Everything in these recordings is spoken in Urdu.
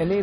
NA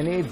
NA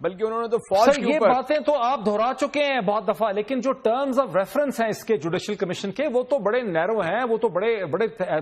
بلکہ انہوں نے تو فوج سر کے یہ اوپر باتیں تو آپ دہرا چکے ہیں بہت دفعہ، لیکن جو ٹرمز آف ریفرنس ہیں اس کے جوڈیشل کمیشن کے وہ تو بڑے نیرو ہیں، وہ تو بڑے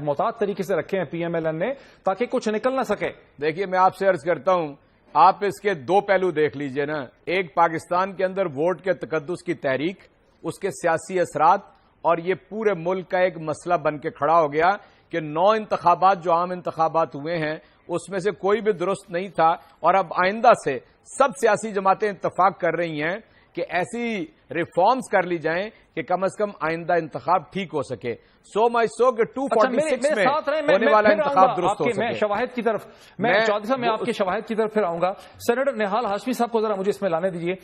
محتاط طریقے سے رکھے ہیں پی ایم ایل این نے تاکہ کچھ نکل نہ سکے. دیکھیے میں آپ سے عرض کرتا ہوں، آپ اس کے دو پہلو دیکھ لیجئے نا. ایک پاکستان کے اندر ووٹ کے تقدس کی تحریک، اس کے سیاسی اثرات، اور یہ پورے ملک کا ایک مسئلہ بن کے کھڑا ہو گیا کہ 9 انتخابات جو عام انتخابات ہوئے ہیں اس میں سے کوئی بھی درست نہیں تھا. اور اب آئندہ سے سب سیاسی جماعتیں اتفاق کر رہی ہیں کہ ایسی ریفارمز کر لی جائیں کہ کم از کم آئندہ انتخاب ٹھیک ہو سکے. سو مچ سو کہ 246 میں ہونے والا انتخاب درست ہو میں سکے. شواہد کی طرف چودھری صاحب میں آپ کے شواہد کی طرف پھر آؤں گا. سینیٹر نہال ہاشمی صاحب کو ذرا مجھے اس میں لانے دیجیے.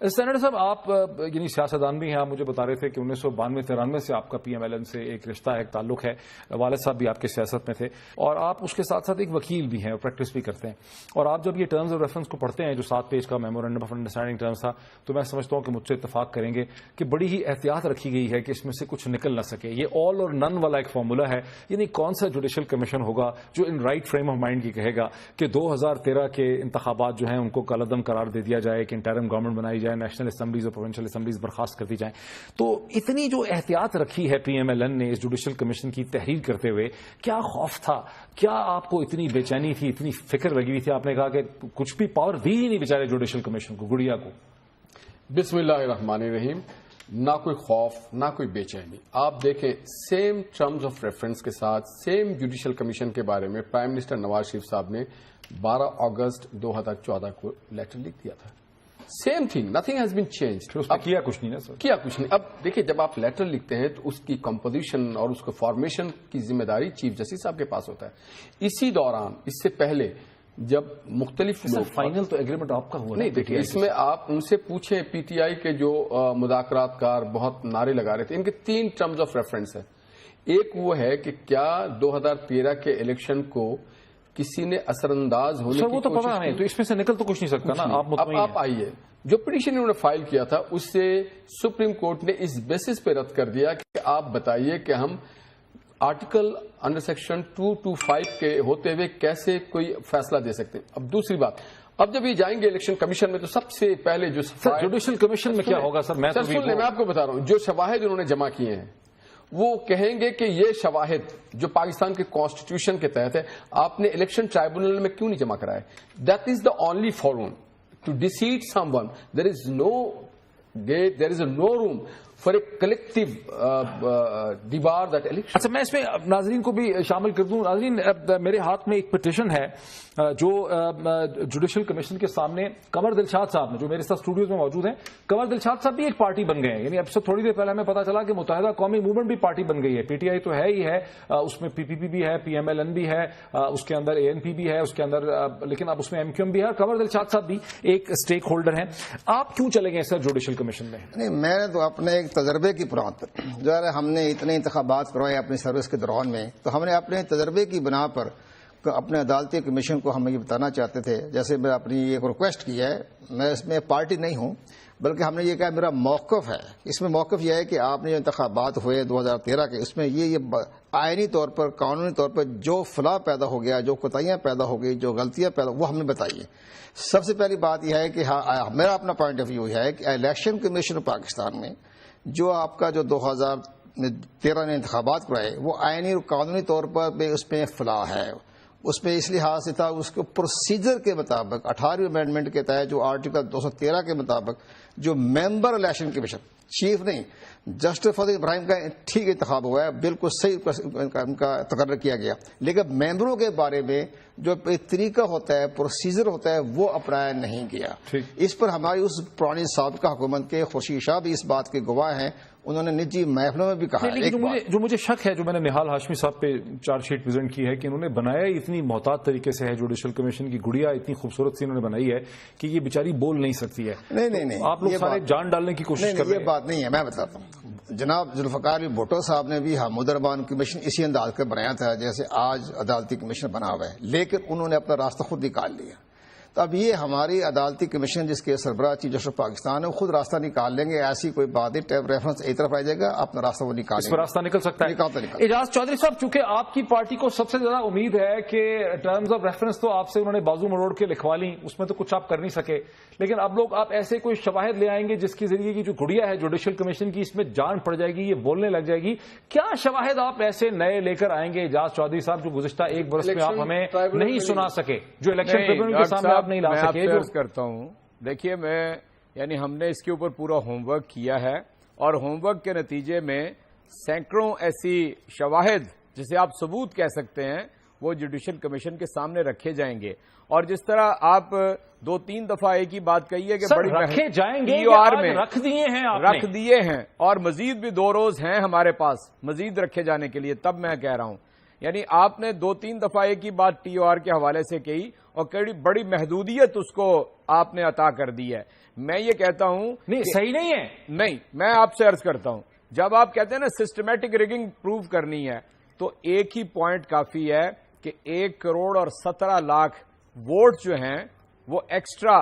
سینیٹر صاحب آپ یعنی سیاستدان بھی ہیں، آپ مجھے بتا رہے تھے کہ 1992-93 سے آپ کا پی ایم ایل این سے ایک رشتہ ہے، ایک تعلق ہے. والد صاحب بھی آپ کے سیاست میں تھے اور آپ اس کے ساتھ ساتھ ایک وکیل بھی ہیں اور پریکٹس بھی کرتے ہیں. اور آپ جب یہ ٹرمز آف ریفرنس کو پڑھتے ہیں جو 7 پیج کا میمورینڈم آف انڈرسٹینڈنگ ٹرمز تھا، تو میں سمجھتا ہوں کہ مجھ سے اتفاق کریں گے کہ بڑی ہی احتیاط رکھی گئی ہے کہ اس میں سے کچھ نکل نہ سکے. یہ آل اور نن والا ایک فارمولا ہے، یعنی کون سا جوڈیشل کمیشن ہوگا جو in right frame of mind کی کہے گا کہ 2013 کے انتخابات جو ہیں ان کو کالعدم قرار دے دیا جائے، کہ انٹرم گورنمنٹ بنائی جائے، نیشنل اسمبلیز اور پروونشل اسمبلیز برخاست کر دی جائیں. تو اتنی جو احتیاط رکھی ہے پی ایم ایل این نے اس جوڈیشل کمیشن کی تحریر کرتے ہوئے، کیا خوف تھا؟ کیا آپ کو اتنی بے چینی تھی، اتنی فکر لگی ہوئی تھی؟ آپ نے کہا کہ کچھ بھی پاور دی ہی نہیں بیچارے جوڈیشل کمیشن کو، گڑیا کو. بسم اللہ الرحمن الرحیم. نہ کوئی خوف، نہ کوئی بے چینی. آپ دیکھیں سیم ٹرمز آف ریفرنس کے ساتھ سیم جوڈیشل کمیشن کے بارے میں پرائم منسٹر نواز شریف صاحب نے 12 اگست 2014 کو لیٹر لکھ دیا تھا. Same thing, nothing has been change. اس میں کیا کچھ نہیں نا سر؟ کیا کچھ نہیں. اب دیکھیں جب آپ لیٹر لکھتے ہیں تو اس کی کمپوزیشن اور اس کو فارمیشن کی ذمہ داری چیف جسٹس صاحب کے پاس ہوتا ہے. اسی دوران اس سے پہلے جب مختلف فائنل تو ایگریمنٹ آپ کا ہوا نہیں. دیکھیے اس میں آپ ان سے پوچھیں پی ٹی آئی کے جو مذاکرات کار بہت نعرے لگا رہے تھے، ان کے 3 ٹرمز آف ریفرنس ہیں. ایک وہ ہے کہ کیا 2013 کے الیکشن کو کسی نے اثر انداز ہونے کی وہ تو پتا نہیں، تو اس میں سے نکل تو کچھ نہیں سکتا نا. آپ آئیے جو پٹیشن انہوں نے فائل کیا تھا اس سے سپریم کورٹ نے اس بیسس پہ رد کر دیا کہ آپ بتائیے کہ ہم آرٹیکل انڈر سیکشن 225 کے ہوتے ہوئے کیسے کوئی فیصلہ دے سکتے ہیں. اب دوسری بات، اب جب یہ جائیں گے الیکشن کمیشن میں تو سب سے پہلے جو جوڈیشل کمیشن میں کیا ہوگا سر؟ میں آپ کو بتا رہا ہوں جو شواہد انہوں نے جمع کیے ہیں وہ کہیں گے کہ یہ شواہد جو پاکستان کے کانسٹیٹیوشن کے تحت ہے آپ نے الیکشن ٹرائبونل میں کیوں نہیں جمع کرائے. That is the only forum to decide someone. There is no room for a collective دیوار دیٹ الیکشن. اچھا میں اس میں ناظرین کو بھی شامل کر دوں. ناظرین میرے ہاتھ میں ایک پٹیشن ہے جو جوڈیشل کمیشن کے سامنے قمر دلشاد صاحب نے، جو میرے ساتھ اسٹوڈیوز میں موجود ہیں. قمر دلشاد صاحب بھی ایک پارٹی بن گئے ہیں، یعنی اب سے تھوڑی دیر پہلے ہمیں پتا چلا کہ متحدہ قومی موومنٹ بھی پارٹی بن گئی ہے. پی ٹی آئی تو ہے ہی ہے، اس میں پی پی پی بھی ہے، پی ایم ایل این بھی ہے، اس کے اندر اے این پی بھی ہے، اس کے اندر لیکن اب اس میں ایم کیو ایم بھی ہے. قمر دلشاد صاحب بھی ایک اسٹیک ہولڈر ہیں. آپ کیوں چلے گئے سر جوڈیشل کمیشن میں؟ نہیں، میں نے تو اپنے ایک تجربے کی بنیاد پر، جو ہے ہم نے اتنے انتخابات کروائے اپنی سروس کے دوران میں، تو ہم نے اپنے تجربے کی بنا پر اپنے عدالتی کمیشن کو ہم یہ بتانا چاہتے تھے. جیسے میں اپنی ایک ریکویسٹ کی ہے، میں اس میں پارٹی نہیں ہوں بلکہ ہم نے یہ کہا میرا موقف ہے. اس میں موقف یہ ہے کہ آپ نے جو انتخابات ہوئے 2013 کے، اس میں یہ آئینی طور پر قانونی طور پر جو فلاح پیدا ہو گیا، جو کوتاہیاں پیدا ہو گئی، جو غلطیاں پیدا، وہ ہم نے بتائی. سب سے پہلی بات یہ ہے کہ میرا اپنا پوائنٹ آف ویو ہے کہ الیکشن کمیشن پاکستان میں جو آپ کا جو 2013 نے انتخابات کرائے وہ آئینی اور قانونی طور پر اس میں فلاح ہے. اس میں اس لحاظ سے تھا اس کے پروسیجر کے مطابق 18ویں امینڈمنٹ کے تحت جو آرٹیکل 213 کے مطابق جو ممبر الیکشن کمیشن، چیف نہیں، جسٹس فضل ابراہیم کا ٹھیک انتخاب ہوا ہے، بالکل صحیح ان کا تقرر کیا گیا. لیکن ممبروں کے بارے میں جو طریقہ ہوتا ہے، پروسیجر ہوتا ہے، وہ اپنایا نہیں گیا. اس پر ہماری اس پرانی سابقہ حکومت کے خورشید شاہ بھی اس بات کے گواہ ہیں. انہوں نے نجی محفلوں میں بھی کہا ہے. جو مجھے شک ہے، جو میں نے نہال ہاشمی صاحب پہ چارج شیٹ پریزنٹ کی ہے، کہ انہوں نے بنایا اتنی محتاط طریقے سے ہے، جوڈیشل کمیشن کی گڑیا اتنی خوبصورت سی انہوں نے بنائی ہے کہ یہ بیچاری بول نہیں سکتی ہے. نہیں، آپ لوگ سارے جان ڈالنے کی کوشش کر رہے ہیں. یہ بات نہیں ہے، میں بتاتا ہوں. جناب ذوالفقار علی بھٹو صاحب نے بھی حامد رحمان کمیشن اسی انداز کا بنایا تھا جیسے آج عدالتی کمیشن بنا ہوا ہے، لیکن انہوں نے اپنا راستہ خود نکال لیا. تو اب یہ ہماری عدالتی کمیشن جس کے سربراہ چیف جسٹس پاکستان ہے وہ خود راستہ نکال لیں گے. ایسی کوئی بات نہیں, ٹیپ ریفرنس ایک طرف آ جائے گا, اپنا راستہ وہ نکال اس پر راستہ نکل سکتا ہے. اعجاز چودھری صاحب, چونکہ آپ کی پارٹی کو سب سے زیادہ امید ہے کہ ٹرمز آف ریفرنس تو آپ سے انہوں نے بازو مروڑ کے لکھوا لی, اس میں تو کچھ آپ کر نہیں سکے, لیکن اب لوگ آپ ایسے کوئی شواہد لے آئیں گے جس کے ذریعے کی جو گڑیا ہے جوڈیشل کمیشن کی, اس میں جان پڑ جائے گی, یہ بولنے لگ جائے گی. کیا شواہد آپ ایسے نئے لے کر آئیں گے اعجاز چودھری صاحب جو گزشتہ ایک برس میں آپ ہمیں نہیں سنا سکے, جو الیکشن ٹریبیونل کے سامنے آپ نہیں لا سکے؟ میں کرتا ہوں, دیکھیے یعنی ہم نے اس کے اوپر پورا ہوم ورک کیا ہے, اور ہوم ورک کے نتیجے میں سینکڑوں ایسی شواہد جسے آپ ثبوت کہہ سکتے ہیں وہ جوڈیشل کمیشن کے سامنے رکھے جائیں گے. اور جس طرح آپ 2-3 دفعہ ایک ہی بات کہی ہے کہ بڑی رکھے جائیں گے, میں رکھ دیے ہیں, رکھ دیے ہیں, اور مزید بھی 2 روز ہیں ہمارے پاس مزید رکھے جانے کے لیے. تب میں کہہ رہا ہوں, یعنی آپ نے 2-3 دفعہ ایک ہی بات ٹی او آر کے حوالے سے کہی اور بڑی محدودیت اس کو آپ نے عطا کر دی ہے. میں یہ کہتا ہوں نہیں, صحیح نہیں ہے. نہیں, میں آپ سے عرض کرتا ہوں, جب آپ کہتے ہیں نا سسٹمیٹک ریگنگ پروو کرنی ہے, تو ایک ہی پوائنٹ کافی ہے کہ 1 کروڑ اور 17 لاکھ ووٹ جو ہیں وہ ایکسٹرا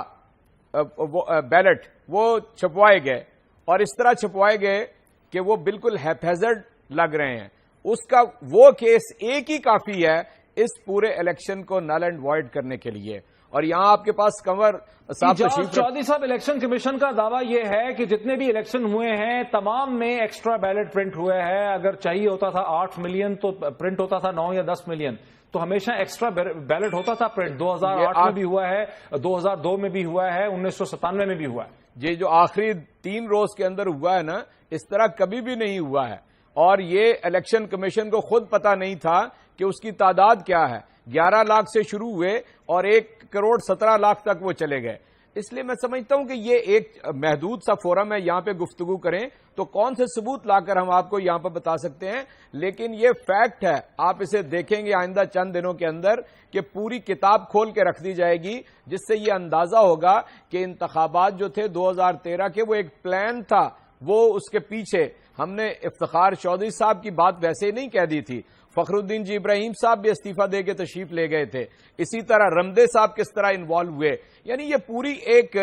بیلٹ وہ چھپوائے گئے, اور اس طرح چھپوائے گئے کہ وہ بالکل ہیپیزرڈ لگ رہے ہیں. اس کا وہ کیس ایک ہی کافی ہے اس پورے الیکشن کو نل اینڈ وائڈ کرنے کے لیے. اور یہاں آپ کے پاس کنور صاحب چودھری صاحب, الیکشن کمیشن کا دعویٰ یہ ہے کہ جتنے بھی الیکشن ہوئے ہیں تمام میں ایکسٹرا بیلٹ پرنٹ ہوئے ہیں. اگر چاہیے ہوتا تھا 8 ملین تو پرنٹ ہوتا تھا 9 یا 10 ملین, تو ہمیشہ ایکسٹرا بیلٹ ہوتا تھا پرنٹ. 2008 میں بھی ہوا ہے, 2002 میں بھی ہوا ہے, 1997 میں بھی ہوا ہے. یہ جو آخری 3 روز کے اندر ہوا ہے نا, اس طرح کبھی بھی نہیں ہوا ہے. اور یہ الیکشن کمیشن کو خود پتا نہیں تھا کہ اس کی تعداد کیا ہے. 11 لاکھ سے شروع ہوئے اور 1 کروڑ 17 لاکھ تک وہ چلے گئے. اس لیے میں سمجھتا ہوں کہ یہ ایک محدود سا فورم ہے, یہاں پہ گفتگو کریں تو کون سے ثبوت لا کر ہم آپ کو یہاں پہ بتا سکتے ہیں. لیکن یہ فیکٹ ہے, آپ اسے دیکھیں گے آئندہ چند دنوں کے اندر کہ پوری کتاب کھول کے رکھ دی جائے گی, جس سے یہ اندازہ ہوگا کہ انتخابات جو تھے 2013 کے وہ ایک پلان تھا. وہ اس کے پیچھے ہم نے افتخار چودھری صاحب کی بات ویسے ہی نہیں کہہ دی تھی, فخر الدین جی ابراہیم صاحب بھی استعفیٰ دے کے تشریف لے گئے تھے, اسی طرح رمدے صاحب کس طرح انوالو ہوئے. یعنی یہ پوری ایک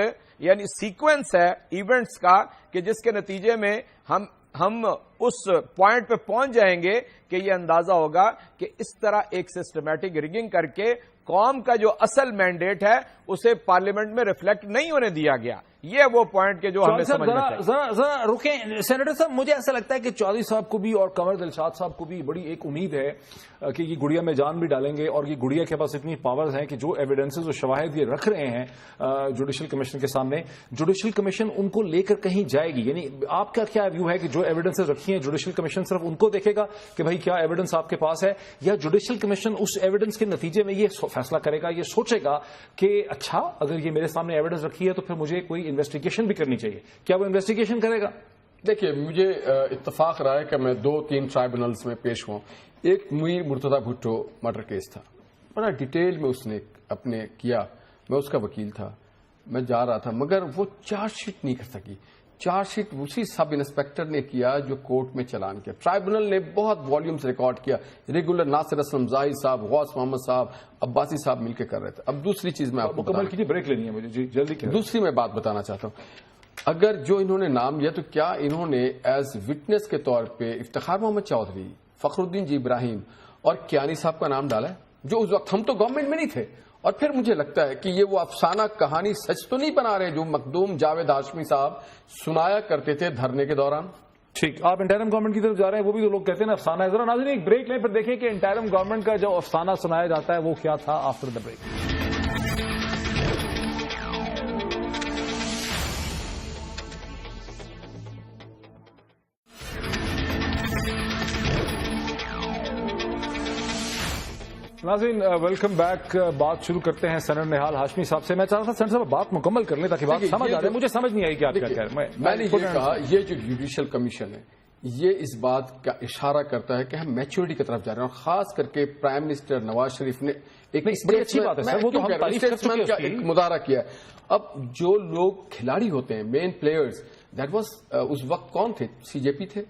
سیکوینس ہے ایونٹس کا کہ جس کے نتیجے میں ہم اس پوائنٹ پہ پہنچ جائیں گے کہ یہ اندازہ ہوگا کہ اس طرح ایک سسٹمیٹک ریگنگ کر کے قوم کا جو اصل مینڈیٹ ہے اسے پارلیمنٹ میں ریفلیکٹ نہیں ہونے دیا گیا. یہ وہ پوائنٹ کے جو ہمیں سمجھنا چاہیے. ذرا رکیں سینیٹر صاحب, مجھے ایسا لگتا ہے کہ چودھری صاحب کو بھی اور قمر دلشاد صاحب کو بھی بڑی ایک امید ہے کہ یہ گڑیا میں جان بھی ڈالیں گے, اور یہ گڑیا کے پاس اتنی پاورز ہیں کہ جو ایویڈنسز اور شواہد یہ رکھ رہے ہیں جوڈیشل کمیشن کے سامنے, جوڈیشل کمیشن ان کو لے کر کہیں جائے گی. یعنی آپ کا کیا ویو ہے کہ جو ایویڈنسز رکھی ہیں جوڈیشل کمیشن صرف ان کو دیکھے گا کہ بھائی کیا ایویڈنس آپ کے پاس ہے, یا جوڈیشل کمیشن اس ایویڈنس کے نتیجے میں یہ فیصلہ کرے گا, یہ سوچے گا کہ اچھا اگر یہ میرے سامنے ایویڈنس رکھی ہے تو پھر مجھے کوئی انویسٹیگیشن بھی کرنی چاہیے. کیا وہ انویسٹیگیشن کرے گا؟ دیکھیے, مجھے اتفاق رہا ہے کہ میں 2-3 ٹرائبونلز میں پیش ہوں. ایک میر مرتضی بھٹو مرڈر کیس تھا, بڑا ڈیٹیل میں اس نے اپنے کیا, میں اس کا وکیل تھا, میں جا رہا تھا, مگر وہ چارج شیٹ نہیں کر سکی. چارج شیٹ اسی سب انسپیکٹر نے کیا جو کورٹ میں چلان کیا. ٹرائبونل نے بہت والیومز ریکارڈ کیا, ریگولر ناصر اسلم زاہد صاحب, غوث محمد صاحب, عباسی صاحب مل کے کر رہے تھے. اب دوسری چیز میں آپ کو مکمل کیجیے, بریک لینی ہے مجھے, جی جلدی کیجیے. دوسری میں بات بتانا چاہتا ہوں, اگر جو انہوں نے نام لیا تو کیا انہوں نے ایز وٹنس کے طور پہ افتخار محمد چودھری, فخر الدین جی ابراہیم اور کیانی صاحب کا نام ڈالا ہے, جو اس وقت ہم تو گورنمنٹ میں نہیں تھے. اور پھر مجھے لگتا ہے کہ یہ وہ افسانہ کہانی سچ تو نہیں بنا رہے جو مخدوم جاوید ہاشمی صاحب سنایا کرتے تھے دھرنے کے دوران. ٹھیک, آپ انٹرم گورنمنٹ کی طرف جا رہے ہیں, وہ بھی تو لوگ کہتے ہیں نا افسانہ ہے. ذرا ناظرین ایک بریک لیں, پھر دیکھیں کہ انٹرم گورنمنٹ کا جو افسانہ سنایا جاتا ہے وہ کیا تھا. After the break. ناظرین ویلکم بیک. بات شروع کرتے ہیں سینیٹر نہال ہاشمی صاحب سے. میں چاہتا تھا سینیٹر صاحب بات مکمل کر لیں تاکہ بات سمجھ آ جائے. مجھے سمجھ نہیں آئی کہ آپ کیا کہہ رہے ہیں. میں نے یہ کہا, یہ جو جوڈیشل کمیشن ہے یہ اس بات کا اشارہ کرتا ہے کہ ہم میچورٹی کی طرف جا رہے ہیں, اور خاص کر کے پرائم منسٹر نواز شریف نے ایک بڑی اچھی بات ہے سر, وہ تو ہم تعریف کر چکے ہیں, ایک مظاہرہ کیا. اب جو لوگ کھلاڑی ہوتے ہیں, مین پلیئرز, دیٹ واز اس وقت کون تھے؟ سی جے پی تھے,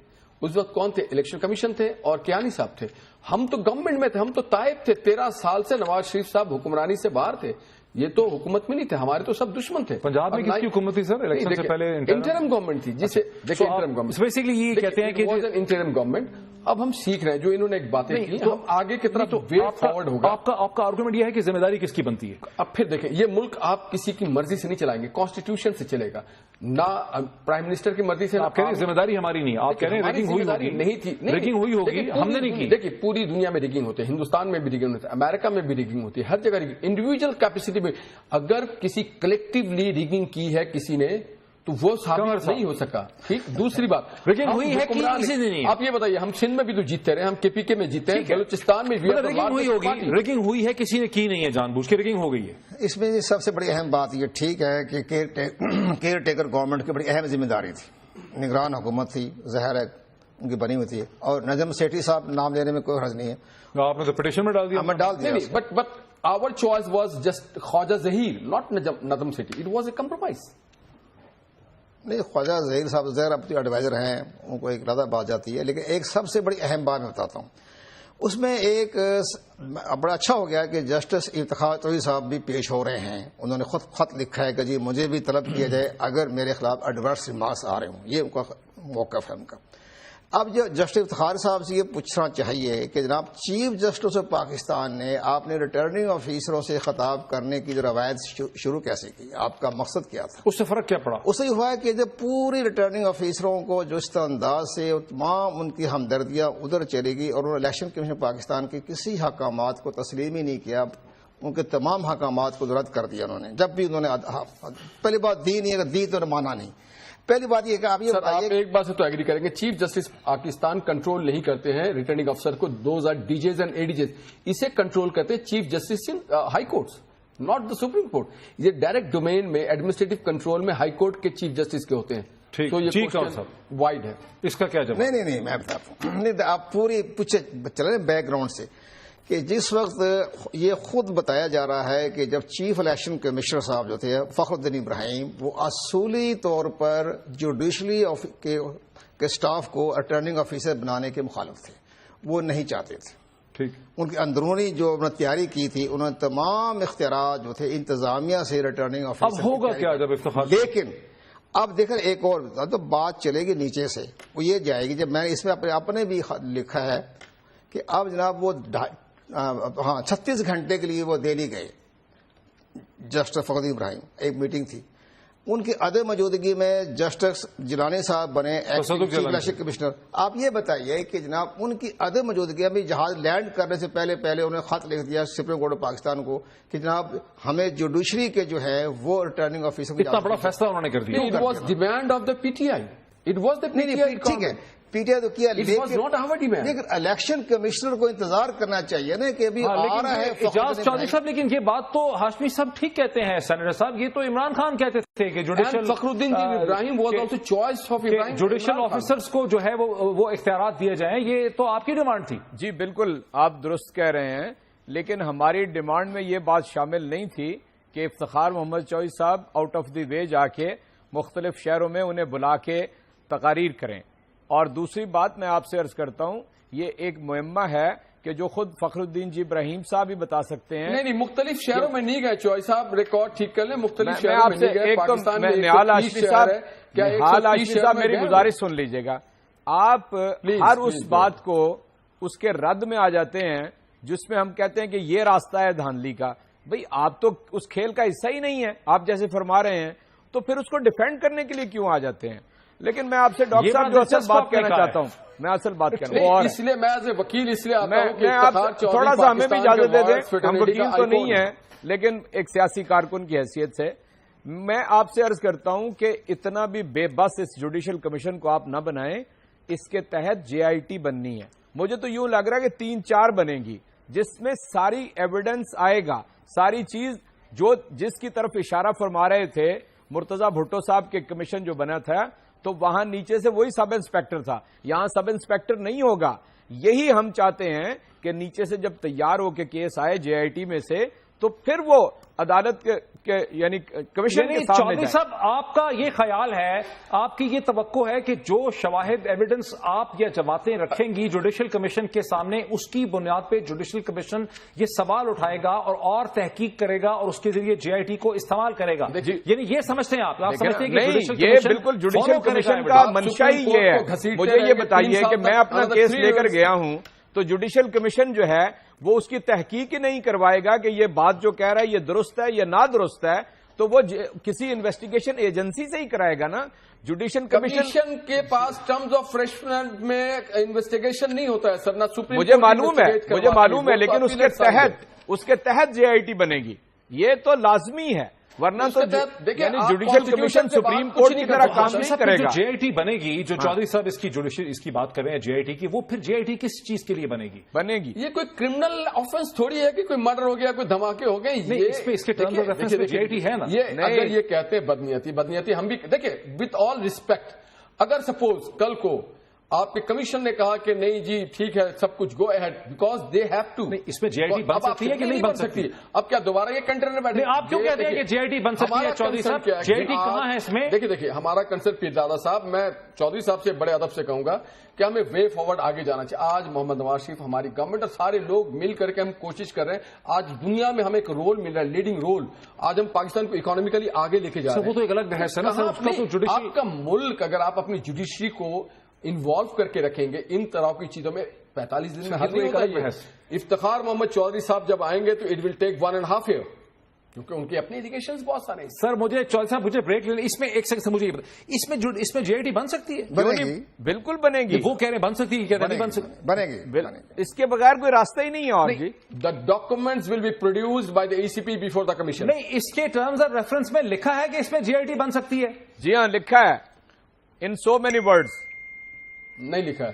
اس وقت کون تھے؟ الیکشن کمیشن تھے اور کیانی صاحب تھے. ہم تو گورنمنٹ میں تھے, ہم تو تائب تھے. 13 سال سے نواز شریف صاحب حکمرانی سے باہر تھے. یہ تو حکومت میں نہیں تھے، ہمارے تو سب دشمن تھے. پنجاب میں کس کی حکومت تھی سر الیکشن سے پہلے؟ انٹرم گورنمنٹ تھی جسے دیکھیں انٹرم گورنمنٹ بیسیکلی یہ کہتے ہیں کہ انٹرم گورنمنٹ. اب ہم سیکھ رہے ہیں جو انہوں نے ایک باتیں کی، ہم آگے کی طرف وے فارورڈ ہوگا. آپ کا آرگومنٹ یہ ہے کہ ذمہ داری کس کی بنتی ہے؟ اب پھر دیکھیں یہ ملک آپ کسی کی مرضی سے نہیں چلائیں گے، کانسٹیٹیوشن سے چلے گا، نہ پرائم منسٹر کی مرضی سے. آپ کہہ رہے ہیں ذمہ داری ہماری نہیں، آپ کہہ رہے ہیں ریگنگ ہوئی ہوگی. نہیں تھی، ریگنگ ہوئی ہوگی، ہم نے نہیں کی. دیکھیے پوری دنیا میں ریگنگ ہوتی ہے، ہندوستان میں بھی ریگنگ ہوتی ہے، امریکہ میں بھی ریگنگ ہوتی ہے، ہر جگہ ریگنگ. انڈیویجل کیپیسٹی میں اگر کسی کلیکٹیولی ریگنگ کی ہے کسی نے تو وہ ثابت نہیں ہو سکا. ٹھیک. دوسری بات ریگنگ ہوئی ہے کہ کسی نے نہیں. آپ یہ بتائیے ہم سندھ میں بھی تو جیتتے رہے، ہم کے پی کے میں جیتے ہیں، بلوچستان میں ریگنگ ہوئی ہوگی. ریگنگ ہوئی ہے، کسی نے کی نہیں ہے، جان بوجھ کے ریگنگ ہو گئی ہے. اس میں سب سے بڑی اہم بات یہ ٹھیک ہے کہ کیئر ٹیکر گورنمنٹ کی بڑی اہم ذمہ داری تھی، نگران حکومت تھی، ظاہر ہے ان کی بنی ہوئی تھی. اور نجم سیٹھی صاحب نام لینے میں کوئی حرج نہیں ہے، آپ نے تو پٹیشن میں ڈال دیا. ہمیں ڈال دیا. But our choice was just Khawaja Zaheer not Najam Sethi. It was a compromise. نہیں، خواجہ ظہیر صاحب ظاہر اپنے ایڈوائزر ہیں، ان کو ایک علیحدہ بات جاتی ہے. لیکن ایک سب سے بڑی اہم بات میں بتاتا ہوں، اس میں ایک بڑا اچھا ہو گیا کہ جسٹس افتخار چودھری صاحب بھی پیش ہو رہے ہیں. انہوں نے خود خط لکھا ہے کہ جی مجھے بھی طلب کیا جائے اگر میرے خلاف ایڈورس ریمارکس آ رہے ہوں. یہ ان کا موقف ہے ان کا. اب جو جسٹس افتخار صاحب سے یہ پوچھنا چاہیے کہ جناب چیف جسٹس آف پاکستان نے آپ نے ریٹرننگ آفیسروں سے خطاب کرنے کی جو روایت شروع کیسے کی؟ آپ کا مقصد کیا تھا؟ اس سے فرق کیا پڑا؟ اس سے یہ ہوا ہے کہ جب پوری ریٹرننگ آفیسروں کو جو اس انداز سے تمام ان کی ہمدردیاں ادھر چلے گی اور انہوں نے الیکشن کمیشن پاکستان کے کسی حکامات کو تسلیم ہی نہیں کیا، ان کے تمام حکامات کو رد کر دیا انہوں نے. جب بھی انہوں نے پہلی بات دی نہیں، اگر دی تو مانا نہیں. پہلی بات یہ کہ آپ یہ آپ ایک بات سے تو ایگری کریں گے، چیف جسٹس پاکستان کنٹرول نہیں کرتے ہیں ریٹرننگ افسر کو، those are D Js and A D Js. اسے کنٹرول کرتے ہیں chief justice in high courts, not the supreme court. یہ ڈائریکٹ ڈومین میں ایڈمنسٹریٹو کنٹرول میں ہائی کورٹ کے چیف جسٹس کے ہوتے ہیں. تو یہ وائڈ ہے. اس کا کیا جواب؟ نہیں میں بتاتا ہوں. نہیں آپ پوری پوچھے چلے بیک گراؤنڈ سے کہ جس وقت یہ خود بتایا جا رہا ہے کہ جب چیف الیکشن کمشنر صاحب جو تھے فخر الدین ابراہیم، وہ اصولی طور پر جوڈیشلی کے سٹاف کو ریٹرننگ آفیسر بنانے کے مخالف تھے، وہ نہیں چاہتے تھے. ٹھیک. ان کی اندرونی جو انہوں نے تیاری کی تھی، انہوں نے تمام اختیارات جو تھے انتظامیہ سے ریٹرننگ آفیسر. اب ہوگا کیا جب افتخار؟ لیکن اب دیکھیں ایک اور تو بات چلے گی نیچے سے، وہ یہ جائے گی. جب میں اس میں اپنے بھی لکھا ہے کہ اب جناب وہ 36 گھنٹے کے لیے وہ دہلی گئے جسٹس فخر ابراہیم، ایک میٹنگ تھی، ان کی عدم موجودگی میں جسٹس جیلانی صاحب بنے چیف الیکشن کمشنر. آپ یہ بتائیے کہ جناب ان کی عدم موجودگی میں جہاز لینڈ کرنے سے پہلے انہوں نے خط لکھ دیا سپریم کورٹ آف پاکستان کو کہ جناب ہمیں جوڈیشری کے جو ہے وہ ریٹرننگ آفیسر. اتنا بڑا فیصلہ انہوں نے کر دیا. It was demand of the PTI. It was the PTI. ٹھیک ہے پی ٹی آئی تو کیا، لیکن الیکشن کمشنر کو انتظار کرنا چاہیے نا کہ ابھی آ رہا ہے اعجاز چودھری صاحب. لیکن یہ بات تو ہاشمی صاحب ٹھیک کہتے ہیں سینیٹر صاحب، یہ تو عمران خان کہتے تھے کہ judicial Fakhruddin Ebrahim was also choice of Ebrahim, judicial officers کو جو ہے وہ اختیارات دیے جائیں. یہ تو آپ کی ڈیمانڈ تھی. جی بالکل آپ درست کہہ رہے ہیں، لیکن ہماری ڈیمانڈ میں یہ بات شامل نہیں تھی کہ افتخار محمد چودھری صاحب آؤٹ آف دی وے جا کے مختلف شہروں میں انہیں بلا کے تقاریر کریں. اور دوسری بات میں آپ سے عرض کرتا ہوں، یہ ایک مہمہ ہے کہ جو خود فخر الدین جی ابراہیم صاحب بھی بتا سکتے ہیں. نہیں مختلف شہروں میں نہیں گئے چوہدری صاحب، ریکارڈ ٹھیک کر لیں. مختلف شہروں میں نہیں گئے. پاکستان میں نہال ہاشمی صاحب میری گزارش سن لیجیے گا. آپ ہر اس بات کو اس کے رد میں آ جاتے ہیں جس میں ہم کہتے ہیں کہ یہ راستہ ہے دھاندلی کا. بھئی آپ تو اس کھیل کا حصہ ہی نہیں ہے، آپ جیسے فرما رہے ہیں، تو پھر اس کو ڈیفینڈ کرنے کے لیے کیوں آ جاتے ہیں؟ لیکن میں آپ سے ڈاکٹر صاحب جو اصل بات کہنا چاہتا ہوں، میں اصل بات کہنا ہوں، اس لیے میں ایز اے وکیل اس لیے تھوڑا سا ہمیں بھی اجازت دے دیں. ہم وکیل تو نہیں ہیں لیکن ایک سیاسی کارکن کی حیثیت سے میں آپ سے عرض کرتا ہوں کہ اتنا بھی بے بس اس جوڈیشل کمیشن کو آپ نہ بنائیں. اس کے تحت جے آئی ٹی بننی ہے. مجھے تو یوں لگ رہا ہے کہ 3-4 بنے گی جس میں ساری ایویڈنس آئے گا، ساری چیز جس کی طرف اشارہ فرما رہے تھے مرتضی بھٹو صاحب کے کمیشن جو بنا تھا، تو وہاں نیچے سے وہی سب انسپیکٹر تھا، یہاں سب انسپیکٹر نہیں ہوگا. یہی ہم چاہتے ہیں کہ نیچے سے جب تیار ہو کے کیس آئے جے آئی ٹی میں سے تو پھر وہ عدالت کے یعنی کمیشن کے سامنے چودھری صاحب آپ کا یہ خیال ہے، آپ کی یہ توقع ہے کہ جو شواہد ایویڈنس آپ یا جماعتیں رکھیں گی جوڈیشل کمیشن کے سامنے، اس کی بنیاد پہ جوڈیشل کمیشن یہ سوال اٹھائے گا اور تحقیق کرے گا اور اس کے ذریعے جے آئی ٹی کو استعمال کرے گا؟ یعنی یہ سمجھتے ہیں آپ سمجھتے ہیں کہ نہیں، یہ بالکل جوڈیشل کمیشن کا منشا ہی یہ ہے۔ مجھے یہ بتائیے کہ میں اپنا کیس لے کر گیا ہوں تو جوڈیشل کمیشن جو ہے وہ اس کی تحقیق ہی نہیں کروائے گا کہ یہ بات جو کہہ رہا ہے یہ درست ہے یا نہ درست ہے، تو وہ کسی انویسٹیگیشن ایجنسی سے ہی کرائے گا نا۔ جوڈیشل کمیشن کے پاس ٹرمز آف ریفرنس میں انویسٹیگیشن نہیں ہوتا ہے سر، نہ سپریم مجھے معلوم ہے لیکن اس کے تحت جے آئی ٹی بنے گی، یہ تو لازمی ہے، ورنہ تو یعنی جوڈیشل کمیشن سپریم کورٹ کی طرح کام نہیں کرے گا۔ جے آئی ٹی بنے گی جو چودھری صاحب اس کی بات کر رہے ہیں جے آئی ٹی کی، وہ پھر جے آئی ٹی کس چیز کے لیے بنے گی؟ یہ کوئی کرمنل آفنس تھوڑی ہے کہ کوئی مرڈر ہو گیا، کوئی دھماکے ہو گئے، اس کے ٹرمز آف ریفرنس میں جے آئی ٹی ہے نا۔ اگر یہ کہتے بدنیتی ہم بھی دیکھیں، وتھ آل ریسپیکٹ، اگر سپوز کل کو آپ کے کمیشن نے کہا کہ نہیں جی ٹھیک ہے سب کچھ go ahead, because they have to, اس میں جے آئی ٹی بن سکتی ہے کہ نہیں بن سکتی؟ اب کیا دوبارہ یہ کنٹینر بیٹھے؟ آپ کیوں کہتے ہیں کہ جے آئی ٹی بن سکتی ہے چودھری صاحب؟ جے آئی ٹی کہاں ہے اس میں؟ دیکھیے ہمارا کنسرن پیرزادہ صاحب، میں چودھری صاحب سے بڑے ادب سے کہوں گا کہ ہمیں وے فارورڈ آگے جانا چاہیے۔ آج محمد نواز شریف، ہماری گورنمنٹ اور سارے لوگ مل کر کے ہم کوشش کر رہے ہیں، آج دنیا میں ہمیں ایک رول مل رہا ہے، لیڈنگ رول، آج ہم پاکستان کو اکنامیکلی آگے لے کے جا رہے ہیں۔ وہ تو ایک الگ بحث ہے نا سر، آپ کا ملک اگر آپ اپنی جوڈیشری کو انوالو کر کے رکھیں گے ان طرح کی چیزوں میں، 45 دن میں حل نہیں ہوتا ہے۔ افتخار محمد چودھری صاحب جب آئیں گے تو اٹ ول ٹیک 1.5 ایئر، کیونکہ ان کی اپنی ایلیگیشنز بہت سارے ہیں۔ سر مجھے چودھری صاحب مجھے بریک لینا، اس میں ایک سیکنڈ سے مجھے یہ بتا، اس میں جے آئی ٹی بن سکتی ہے؟ بالکل بنے گی۔ وہ کہہ رہے بن سکتی ہے، کہتے نہیں بن سکتی؟ بنے گی، اس کے بغیر کوئی راستہ ہی نہیں ہے۔ اور جی The documents will be produced by the ECP before the commission۔ نہیں، اس کے ٹرمز آف ریفرنس میں لکھا ہے کہ اس میں جے آئی ٹی بن سکتی ہے؟ جی ہاں لکھا ہے، ان سو مینی ورڈز۔ نہیں لکھا ہے،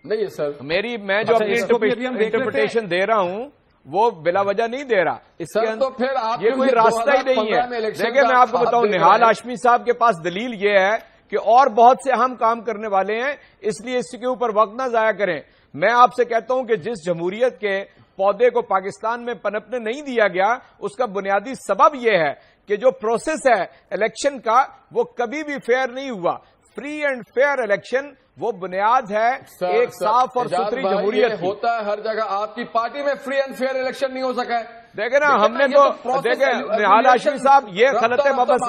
نہیں ہے سر۔ میں جو اپنی انٹرپریٹیشن دے رہا ہوں وہ بلا وجہ نہیں دے رہا، اس کے تو پھر آپ یہ کوئی راستہ ہی نہیں ہے۔ دیکھیں میں آپ کو بتاؤں، نہال ہاشمی صاحب کے پاس دلیل یہ ہے کہ اور بہت سے اہم کام کرنے والے ہیں، اس لیے اس کے اوپر وقت نہ ضائع کریں۔ میں آپ سے کہتا ہوں کہ جس جمہوریت کے پودے کو پاکستان میں پنپنے نہیں دیا گیا، اس کا بنیادی سبب یہ ہے کہ جو پروسیس ہے الیکشن کا وہ کبھی بھی فیئر نہیں ہوا۔ فری اینڈ فیئر الیکشن وہ بنیاد ہے ایک صاف اور ستھری جمہوریت کی۔ ہوتا ہے ہر جگہ، آپ کی پارٹی میں فری اینڈ فیئر الیکشن نہیں ہو سکا ہے۔ دیکھیں نا، ہم نے تو دیکھیں نہال ہاشمی صاحب، یہ خلط مبحث،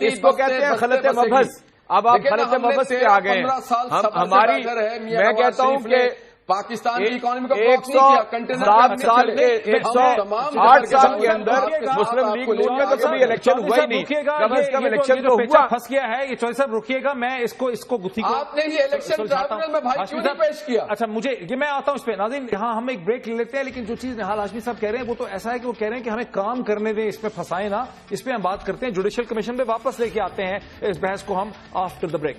اس کو کہتے ہیں خلط مبحث۔ اب آپ خلط مبحث پہ آ گئے ہیں۔ ہماری میں کہتا ہوں کہ پاکستان کی اکانومی کو 107 سال کے 108 سال کے اندر مسلم لیگ نون میں تو کبھی الیکشن ہوا ہی نہیں، کم از کم الیکشن تو ہوا۔ پھنس گیا ہے یہ چودھری صاحب، رکیے گا، میں اس کو گتھی کو آپ نے یہ الیکشن ٹرائبونل میں بھائی کیوں نہیں پیش کیا؟ اچھا مجھے یہ میں آتا ہوں اس پہ ناظرین، یہاں ہم ایک بریک لے لیتے ہیں، لیکن جو چیز نہال ہاشمی صاحب کہہ رہے ہیں وہ تو ایسا ہے کہ وہ کہہ رہے ہیں کہ ہمیں کام کرنے دیں، اس پہ پھنسائیں نا، اس پہ ہم بات کرتے ہیں، جوڈیشل کمیشن پہ واپس لے کے آتے ہیں اس بحث کو ہم آفٹر دا بریک۔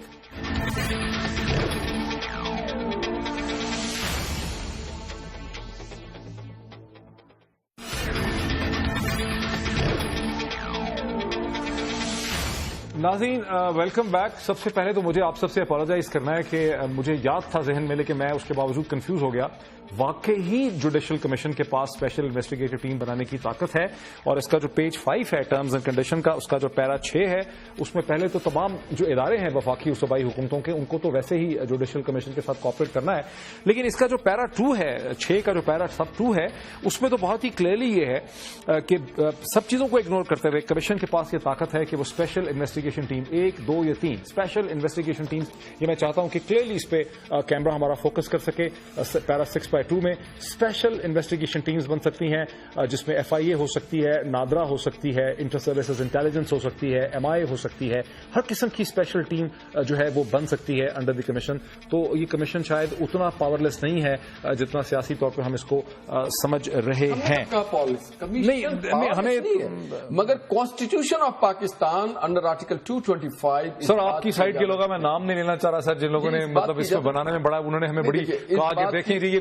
ناظرین ویلکم بیک۔ سب سے پہلے تو مجھے آپ سب سے اپالوجائز کرنا ہے کہ مجھے یاد تھا ذہن میں، لیکن میں اس کے باوجود کنفیوز ہو گیا۔ واقعی جوڈیشل کمیشن کے پاس اسپیشل انویسٹیگیٹو ٹیم بنانے کی طاقت ہے، اور اس کا جو پیج 5 ہے ٹرمز اینڈ کنڈیشن کا، اس کا جو پیرا 6 ہے، اس میں پہلے تو تمام جو ادارے ہیں وفاقی و صوبائی حکومتوں کے، ان کو تو ویسے ہی جوڈیشل کمیشن کے ساتھ کوآپریٹ کرنا ہے، لیکن اس کا جو پیرا 2 ہے، 6 کا جو پیرا سب 2 ہے، اس میں تو بہت ہی کلیئرلی یہ ہے کہ سب چیزوں کو اگنور کرتے ہوئے کمیشن کے پاس یہ طاقت ہے کہ وہ اسپیشل انویسٹیگیشن ٹیم 1، 2 یا 3 اسپیشل انویسٹیگیشن ٹیم، یہ میں چاہتا ہوں کہ کلیئرلی اس پہ کیمرہ ہمارا فوکس کر سکے۔ پیرا 6/2 میں اسپیشل انویسٹیگیشن ٹیمز بن سکتی ہیں، جس میں FIA ہو سکتی ہے، نادرا ہو سکتی ہے، انٹر سروسز انٹیلیجنس ہو سکتی ہے، MIA ہو سکتی ہے، ہر قسم کی اسپیشل ٹیم جو ہے وہ بن سکتی ہے انڈر دی کمیشن۔ تو یہ کمیشن شاید اتنا پاورلیس نہیں ہے جتنا سیاسی طور پہ ہم اس کو سمجھ رہے ہیں۔ نہیں ہمیں، مگر constitution of Pakistan under article 225۔ سر آپ کی سائڈ کے لوگ، میں نام نہیں لینا چاہ رہا سر، جن لوگوں نے مطلب اس کو بنانے میں بڑا، انہوں نے ہمیں بڑی کہا کہ دیکھیں جی یہ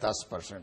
10%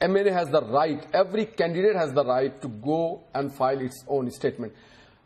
MNA has the right, every candidate has the right to go and file its own statement.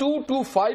225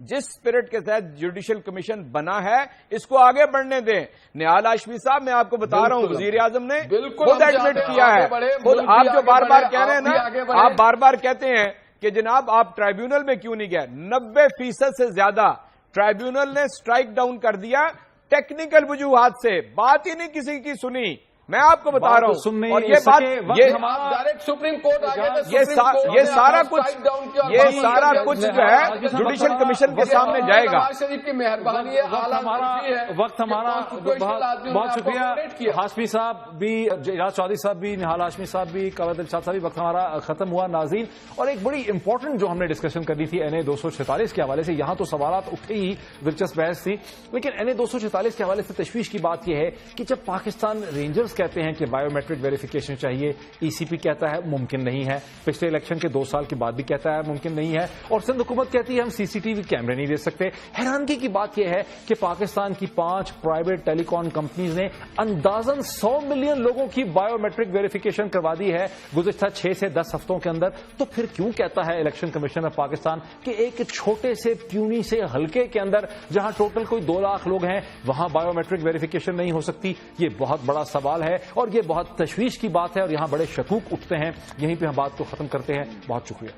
جس اسپرٹ کے تحت جوڈیشل کمیشن بنا ہے اس کو آگے بڑھنے دیں. نہال ہاشمی صاحب میں آپ کو بتا رہا ہوں وزیر اعظم نے خود ایڈمٹ کیا ہے. خود آپ جو بار بار کہہ رہے ہیں نا, آپ بار بار کہتے ہیں کہ جناب آپ ٹرائیبیونل میں کیوں نہیں گئے. 90% سے زیادہ ٹرائیبیونل نے سٹرائک ڈاؤن کر دیا ٹیکنیکل وجوہات سے, بات ہی نہیں کسی کی سنی. میں آپ کو بتا رہا ہوں, اور یہ بات ڈائریکٹ سپریم کورٹ یہ سارا کچھ جو ہے جوڈیشل کمیشن کے سامنے جائے گا. شریف کی مہربانی ہے. وقت ہمارا بہت شکریہ. ہاشمی صاحب بھی, اعجاز چودھری صاحب بھی, نہال ہاشمی صاحب بھی, قوت دلشاد صاحب بھی. وقت ہمارا ختم ہوا ناظرین. اور ایک بڑی امپورٹنٹ جو ہم نے ڈسکشن کرنی تھی NA 246 کے حوالے سے, یہاں تو سوالات اٹھے ہی, دلچسپ بحث تھی, لیکن NA 246 کے حوالے سے تشویش کی بات یہ ہے کہ جب پاکستان رینجرز کہتے ہیں کہ بایو میٹرک ویریفیکیشن چاہیے, ECP کہتا ہے ممکن نہیں ہے, پچھلے الیکشن کے 2 سال کے بعد بھی کہتا ہے ممکن نہیں ہے, اور سندھ حکومت کہتی ہے ہم CCTV کیمرے نہیں دے سکتے. حیرانگی کی بات یہ ہے کہ پاکستان کی 5 پرائیویٹ ٹیلی کام کمپنیز نے اندازاً 100 ملین لوگوں کی بایو میٹرک ویریفیکیشن کروا دی ہے گزشتہ 6 سے 10 ہفتوں کے اندر. تو پھر کیوں کہتا ہے الیکشن کمیشن آف پاکستان کہ ایک چھوٹے سے پیونی سے حلقے کے اندر جہاں ٹوٹل کوئی 2 لاکھ لوگ ہیں وہاں بایو میٹرک ویریفیکیشن نہیں ہو سکتی؟ یہ بہت بڑا سوال ہے اور یہ بہت تشویش کی بات ہے, اور یہاں بڑے شکوک اٹھتے ہیں. یہیں پہ ہم بات کو ختم کرتے ہیں. بہت شکریہ.